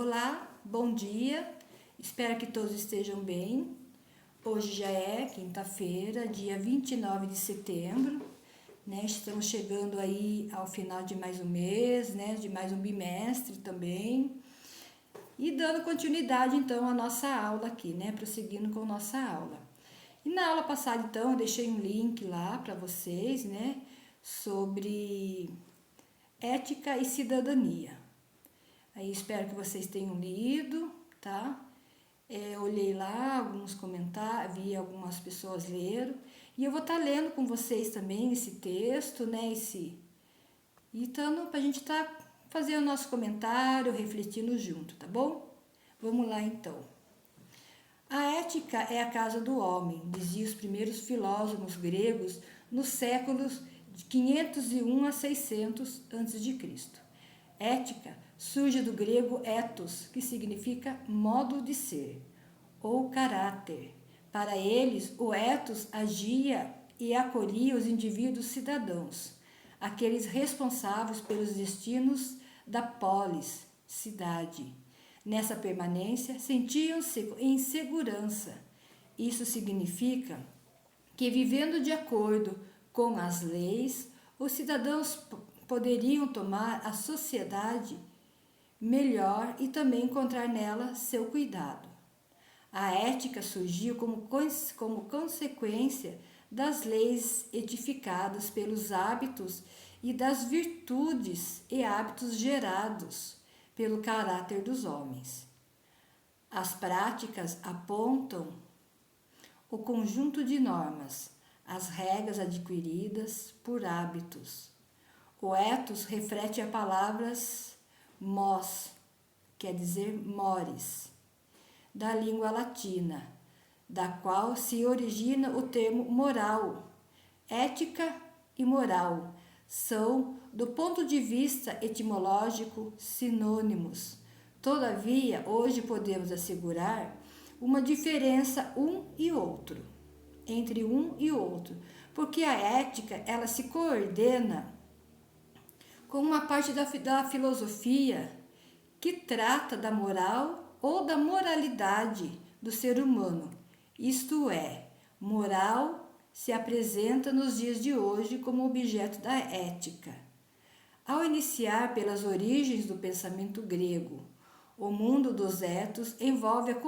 Olá, bom dia, espero que todos estejam bem. Hoje já é quinta-feira, dia 29 de setembro, né? Estamos chegando aí ao final de mais um mês, né? De mais um bimestre também. E dando continuidade então à nossa aula aqui, né? Prosseguindo com nossa aula. E na aula passada então eu deixei um link lá para vocês, né? Sobre ética e cidadania. Aí espero que vocês tenham lido, tá? Olhei lá alguns comentários, vi algumas pessoas leram. E eu vou estar lendo com vocês também esse texto, né? Então, para a gente estar fazendo nosso comentário, refletindo junto, tá bom? Vamos lá então. A ética é a casa do homem, diziam os primeiros filósofos gregos nos séculos de 501 a 600 a.C. Ética surge do grego ethos, que significa modo de ser ou caráter. Para eles, o ethos agia e acolhia os indivíduos cidadãos, aqueles responsáveis pelos destinos da polis, cidade. Nessa permanência, sentiam-se em segurança. Isso significa que, vivendo de acordo com as leis, os cidadãos poderiam tomar a sociedade melhor e também encontrar nela seu cuidado. A ética surgiu como consequência das leis edificadas pelos hábitos e das virtudes e hábitos gerados pelo caráter dos homens. As práticas apontam o conjunto de normas, as regras adquiridas por hábitos. O ethos reflete a palavras mos, quer dizer mores, da língua latina, da qual se origina o termo moral. Ética e moral são, do ponto de vista etimológico, sinônimos. Todavia, hoje podemos assegurar uma diferença entre um e outro, porque a ética ela se coordena com uma parte da filosofia que trata da moral ou da moralidade do ser humano. Isto é, moral se apresenta nos dias de hoje como objeto da ética. Ao iniciar pelas origens do pensamento grego, o mundo dos ethos envolve a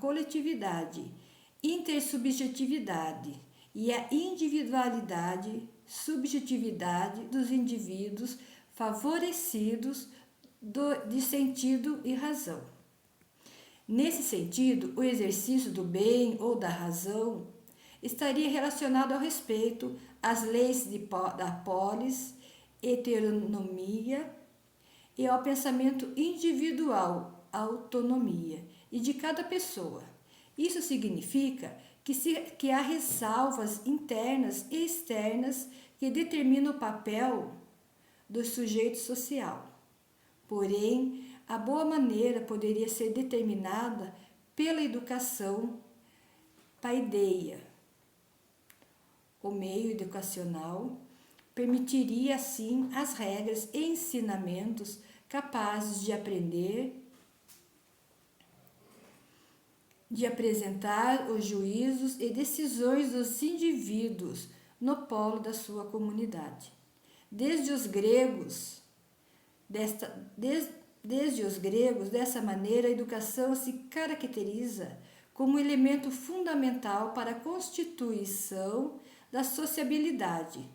coletividade, intersubjetividade e a individualidade, subjetividade dos indivíduos favorecidos de sentido e razão. Nesse sentido, o exercício do bem ou da razão estaria relacionado ao respeito às leis da polis, heteronomia e ao pensamento individual, autonomia, e de cada pessoa. Isso significa que há ressalvas internas e externas que determinam o papel do sujeito social. Porém, a boa maneira poderia ser determinada pela educação paideia. O meio educacional permitiria, assim, as regras e ensinamentos capazes de apresentar os juízos e decisões dos indivíduos no polo da sua comunidade. Desde os gregos, dessa maneira, a educação se caracteriza como um elemento fundamental para a constituição da sociabilidade.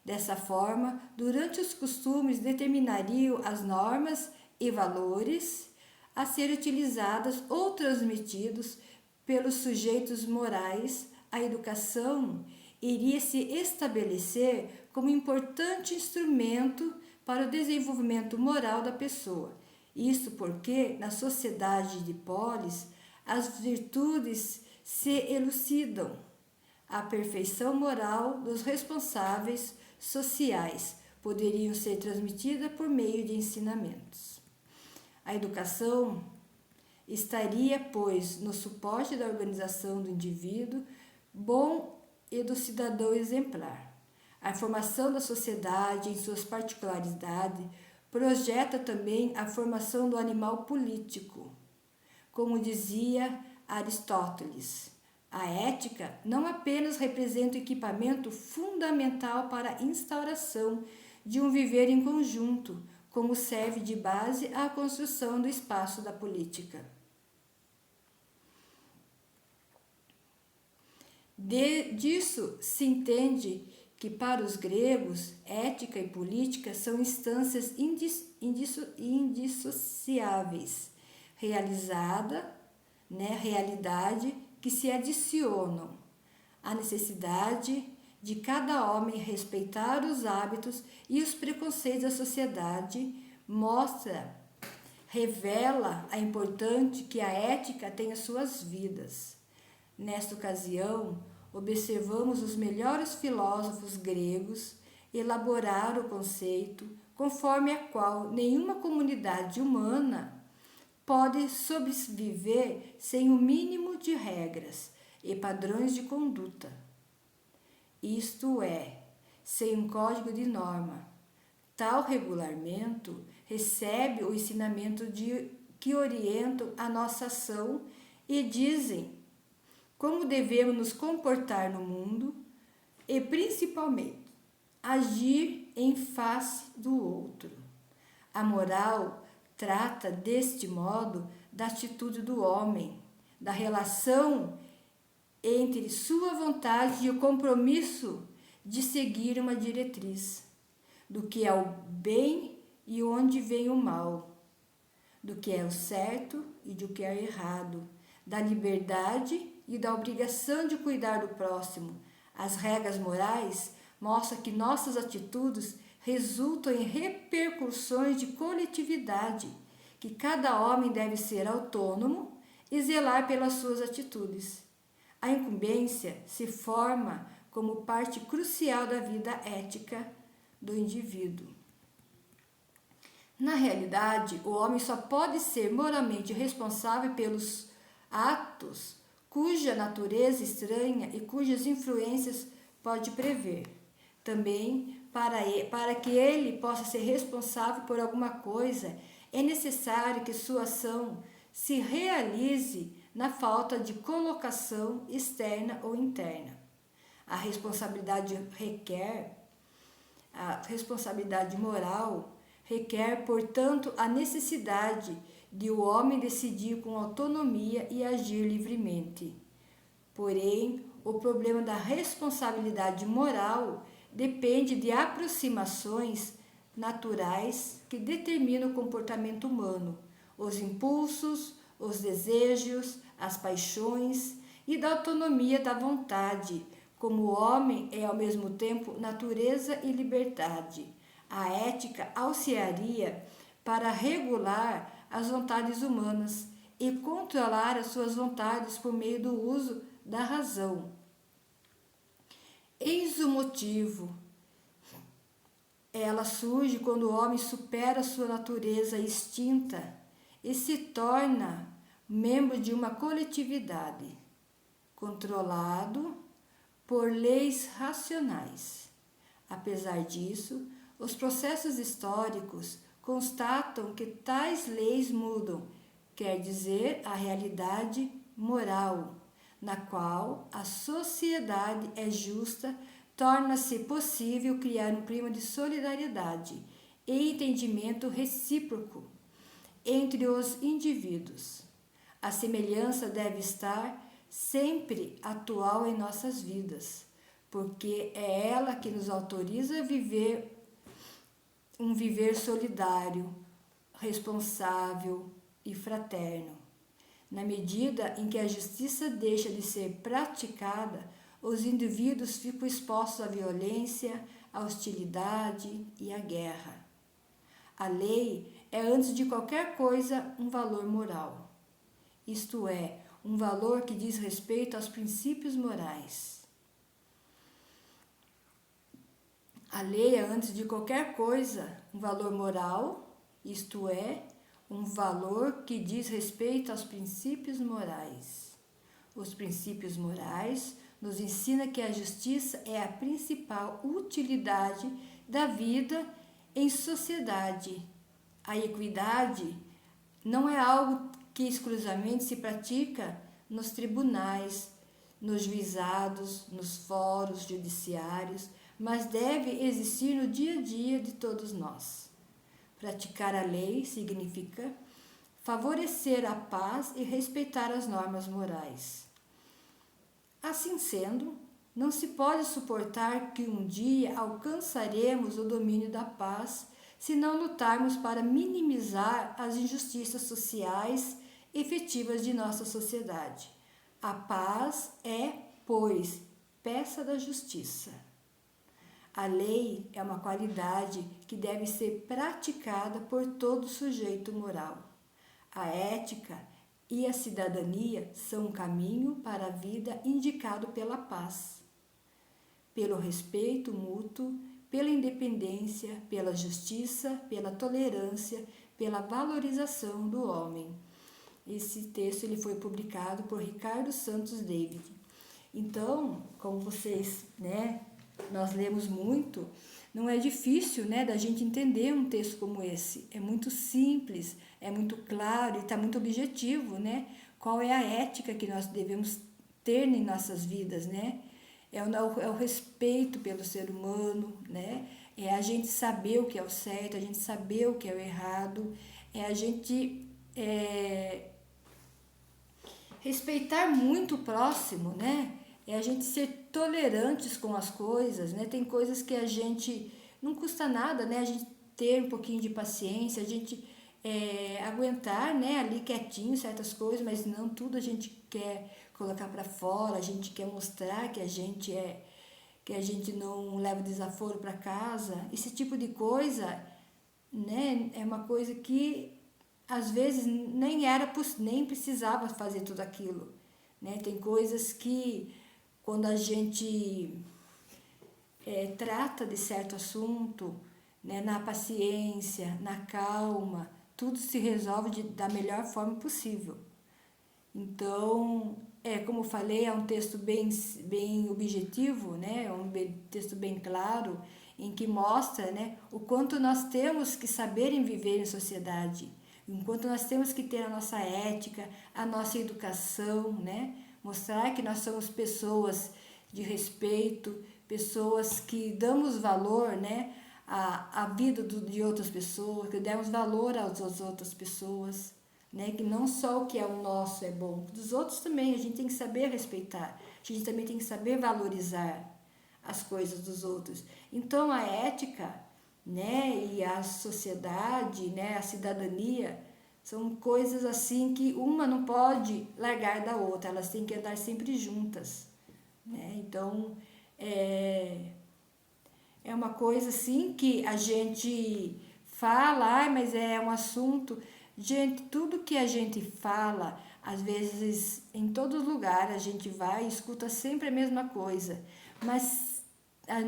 Dessa forma, durante os costumes determinariam as normas e valores a ser utilizadas ou transmitidos pelos sujeitos morais. A educação iria se estabelecer como importante instrumento para o desenvolvimento moral da pessoa. Isso porque, na sociedade de polis, as virtudes se elucidam. A perfeição moral dos responsáveis sociais poderiam ser transmitidas por meio de ensinamentos. A educação estaria, pois, no suporte da organização do indivíduo bom e do cidadão exemplar. A formação da sociedade em suas particularidades projeta também a formação do animal político. Como dizia Aristóteles, a ética não apenas representa o equipamento fundamental para a instauração de um viver em conjunto, como serve de base à construção do espaço da política. Disso se entende que, para os gregos, ética e política são instâncias indissociáveis, realidade que se adicionam. A necessidade de cada homem respeitar os hábitos e os preconceitos da sociedade revela a importância que a ética tem em suas vidas. Nesta ocasião, observamos os melhores filósofos gregos elaborar o conceito conforme a qual nenhuma comunidade humana pode sobreviver sem o mínimo de regras e padrões de conduta. Isto é, sem um código de norma. Tal regulamento recebe o ensinamento que orientam a nossa ação e dizem como devemos nos comportar no mundo e, principalmente, agir em face do outro. A moral trata, deste modo, da atitude do homem, da relação entre sua vontade e o compromisso de seguir uma diretriz, do que é o bem e onde vem o mal, do que é o certo e do que é o errado, da liberdade e da obrigação de cuidar do próximo. As regras morais mostram que nossas atitudes resultam em repercussões de coletividade, que cada homem deve ser autônomo e zelar pelas suas atitudes. A incumbência se forma como parte crucial da vida ética do indivíduo. Na realidade, o homem só pode ser moralmente responsável pelos atos cuja natureza estranha e cujas influências pode prever. Também, para que ele possa ser responsável por alguma coisa, é necessário que sua ação se realize na falta de colocação externa ou interna. A responsabilidade moral requer, portanto, a necessidade de o homem decidir com autonomia e agir livremente. Porém, o problema da responsabilidade moral depende de aproximações naturais que determinam o comportamento humano, os impulsos, os desejos, as paixões e da autonomia da vontade, como o homem é ao mesmo tempo natureza e liberdade. A ética auxiliaria para regular as vontades humanas e controlar as suas vontades por meio do uso da razão. Eis o motivo. Ela surge quando o homem supera sua natureza extinta e se torna membro de uma coletividade, controlado por leis racionais. Apesar disso, os processos históricos constatam que tais leis mudam, quer dizer, a realidade moral, na qual a sociedade é justa, torna-se possível criar um clima de solidariedade e entendimento recíproco entre os indivíduos. A semelhança deve estar sempre atual em nossas vidas, porque é ela que nos autoriza a viver um viver solidário, responsável e fraterno. Na medida em que a justiça deixa de ser praticada, os indivíduos ficam expostos à violência, à hostilidade e à guerra. A lei é, antes de qualquer coisa, um valor moral. Isto é, um valor que diz respeito aos princípios morais. A lei é, antes de qualquer coisa, um valor moral, isto é, um valor que diz respeito aos princípios morais. Os princípios morais nos ensinam que a justiça é a principal utilidade da vida em sociedade A equidade não é algo que exclusivamente se pratica nos tribunais, nos juizados, nos fóruns judiciários, mas deve existir no dia a dia de todos nós. Praticar a lei significa favorecer a paz e respeitar as normas morais. Assim sendo, não se pode suportar que um dia alcançaremos o domínio da paz se não lutarmos para minimizar as injustiças sociais efetivas de nossa sociedade. A paz é, pois, peça da justiça. A lei é uma qualidade que deve ser praticada por todo sujeito moral. A ética e a cidadania são um caminho para a vida indicado pela paz, pelo respeito mútuo, pela independência, pela justiça, pela tolerância, pela valorização do homem. Esse texto ele foi publicado por Ricardo Santos David. Então, como vocês, nós lemos muito, não é difícil, da gente entender um texto como esse. É muito simples, é muito claro e está muito objetivo, Qual é a ética que nós devemos ter em nossas vidas, É o respeito pelo ser humano, É a gente saber o que é o certo, a gente saber o que é o errado, é a gente respeitar muito o próximo, É a gente ser tolerantes com as coisas, Tem coisas que a gente não custa nada, A gente ter um pouquinho de paciência, a gente aguentar, ali quietinho certas coisas, mas não tudo a gente quer colocar para fora, a gente quer mostrar que a gente não leva desaforo para casa. Esse tipo de coisa, é uma coisa que às vezes nem precisava fazer tudo aquilo, Tem coisas que quando a gente trata de certo assunto, na paciência, na calma, tudo se resolve da melhor forma possível. Então, como eu falei, é um texto bem objetivo, É um texto bem claro, em que mostra, o quanto nós temos que saber viver em sociedade, enquanto nós temos que ter a nossa ética, a nossa educação, Mostrar que nós somos pessoas de respeito, pessoas que damos valor, à vida de outras pessoas, que damos valor às outras pessoas, Que não só o que é o nosso é bom, dos outros também a gente tem que saber respeitar, a gente também tem que saber valorizar as coisas dos outros. Então a ética, e a sociedade, a cidadania, são coisas assim que uma não pode largar da outra, elas têm que andar sempre juntas, Então, é uma coisa assim que a gente fala, mas é um assunto... Gente, tudo que a gente fala, às vezes, em todo lugar, a gente vai e escuta sempre a mesma coisa, mas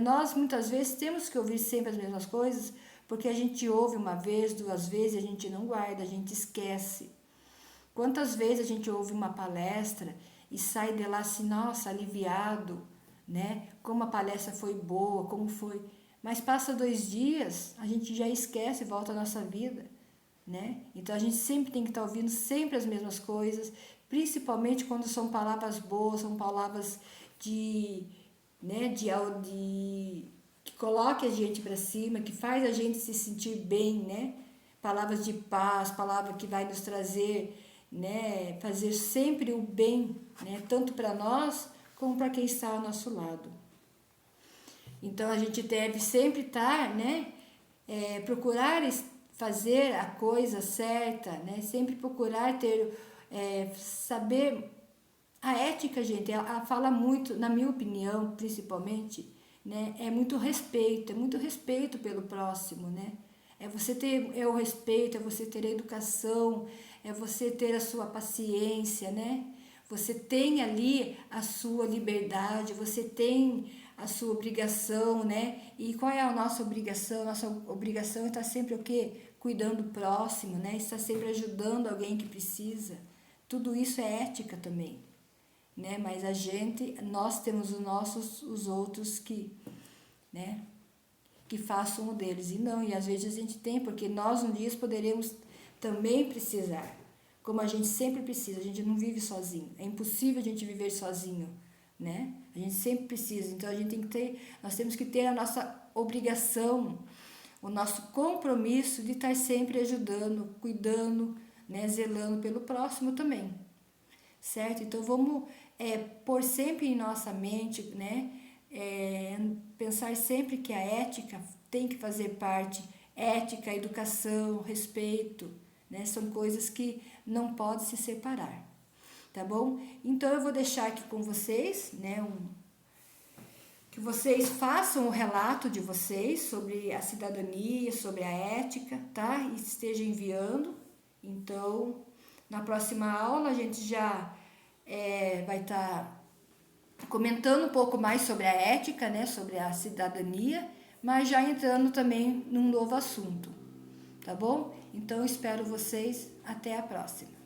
nós, muitas vezes, temos que ouvir sempre as mesmas coisas, porque a gente ouve uma vez, 2 vezes, a gente não guarda, a gente esquece. Quantas vezes a gente ouve uma palestra e sai de lá assim, nossa, aliviado, Como a palestra foi boa, como foi. Mas passa 2 dias, a gente já esquece e volta à nossa vida, Então a gente sempre tem que estar ouvindo sempre as mesmas coisas, principalmente quando são palavras boas, são palavras que coloque a gente para cima, que faz a gente se sentir bem, Palavras de paz, palavra que vai nos trazer, fazer sempre o bem, Tanto para nós como para quem está ao nosso lado. Então a gente deve sempre estar, procurar fazer a coisa certa, Sempre procurar saber. A ética, gente, ela fala muito, na minha opinião, principalmente, é muito respeito pelo próximo, É você ter o respeito, é você ter a educação, é você ter a sua paciência, Você tem ali a sua liberdade, você tem a sua obrigação, E qual é a nossa obrigação? Nossa obrigação é estar sempre o quê? Cuidando do próximo, Estar sempre ajudando alguém que precisa. Tudo isso é ética também, Mas nós temos os outros que, que façam o deles. E não, e às vezes a gente tem, porque nós um dia poderemos também precisar, como a gente sempre precisa, a gente não vive sozinho, é impossível a gente viver sozinho, né? A gente sempre precisa, então a gente tem que ter, nós temos que ter a nossa obrigação, o nosso compromisso de estar sempre ajudando, cuidando, né, zelando pelo próximo também, certo? Então vamos pôr sempre em nossa mente, né, pensar sempre que a ética tem que fazer parte, ética, educação, respeito, né, são coisas que não podem se separar, tá bom? Então eu vou deixar aqui com vocês, né, que vocês façam o relato de vocês sobre a cidadania, sobre a ética, tá? E esteja enviando. Então, na próxima aula a gente já vai estar comentando um pouco mais sobre a ética, né? Sobre a cidadania, mas já entrando também num novo assunto, tá bom? Então, espero vocês. Até a próxima.